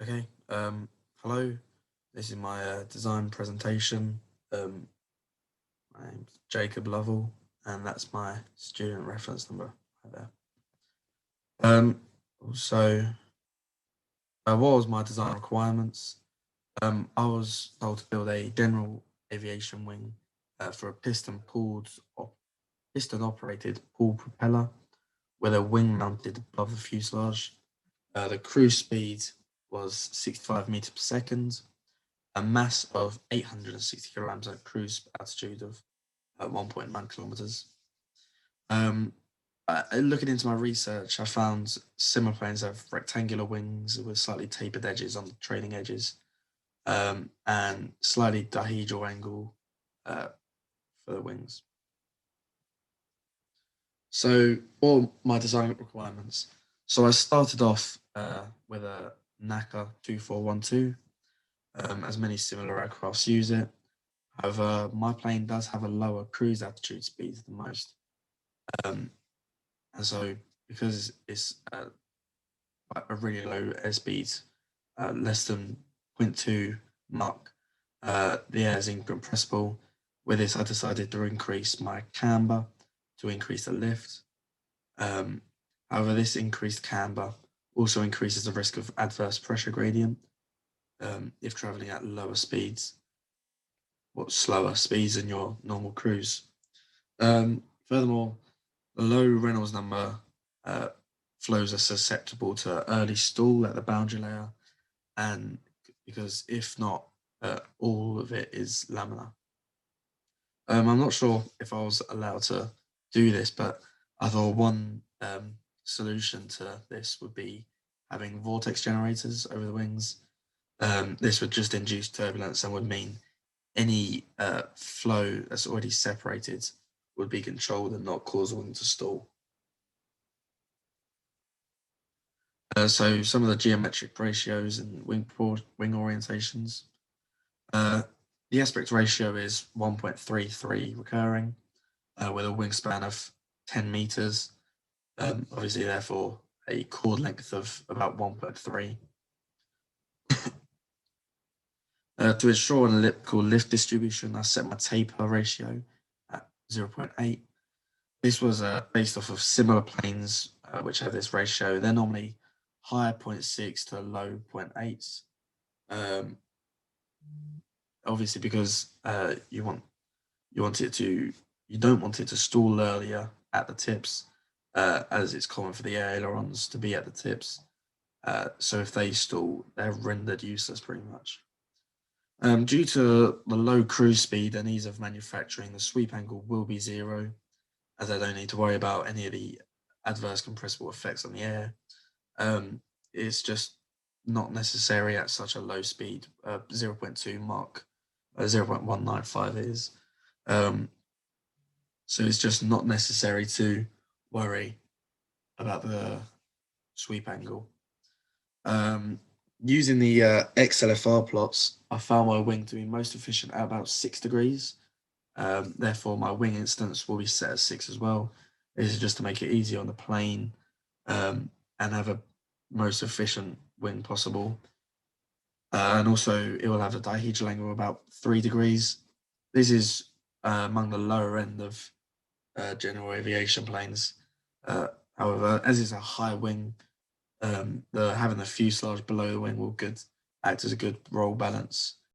Okay, hello. This is my design presentation. Um, my name's Jacob Lovell, and that's my student reference number right there. Also, what was my design requirements? I was told to build a general aviation wing for a piston operated pool propeller with a wing mounted above the fuselage. The cruise speed was 65 meters per second, a mass of 860 kilograms at cruise altitude of 1.9 kilometers. Um, Looking into my research, I found similar planes have rectangular wings with slightly tapered edges on the trailing edges, and slightly dihedral angle uh, for the wings. So, all my design requirements. So, I started off with a NACA 2412, as many similar aircrafts use it. However, my plane does have a lower cruise altitude speed than most. Um, and so, because it's a really low airspeed, less than zero point 0.2 Mach, the air is incompressible. With this, I decided to increase my camber to increase the lift. Um, However, this increased camber also increases the risk of adverse pressure gradient if traveling at lower speeds or slower speeds than your normal cruise. Furthermore, the low Reynolds number uh, flows are susceptible to early stall at the boundary layer, and because if not, all of it is laminar. I'm not sure if I was allowed to do this, but I thought one solution to this would be having vortex generators over the wings. This would just induce turbulence and would mean any flow that's already separated would be controlled and not cause the wing to stall. So some of the geometric ratios and wing orientations. Uh, the aspect ratio is 1.33 recurring, with a wingspan of 10 meters. Obviously, therefore, a chord length of about 1.3. To ensure an elliptical lift distribution, I set my taper ratio at zero point 0.8. This was based off of similar planes which have this ratio. They're normally high zero point 0.6 to low zero point 0.8. Um, Obviously, because you want it to you don't want it to stall earlier at the tips, as it's common for the ailerons to be at the tips. So if they stall, they're rendered useless pretty much. Due to the low cruise speed and ease of manufacturing, the sweep angle will be zero, as I don't need to worry about any of the adverse compressible effects on the air. It's just not necessary at such a low speed. 0.2 Mach, 0.195 is. Um, so it's just not necessary to worry about the sweep angle. Um, Using the XLFR plots, I found my wing to be most efficient at about 6 degrees. Therefore, my wing instance will be set at 6 as well. This is just to make it easy on the plane, and have a most efficient wing possible. And also, it will have a dihedral angle of about 3 degrees. This is among the lower end of general aviation planes. Uh, However, as it's a high wing, the having the fuselage below the wing will good act as a good roll balance.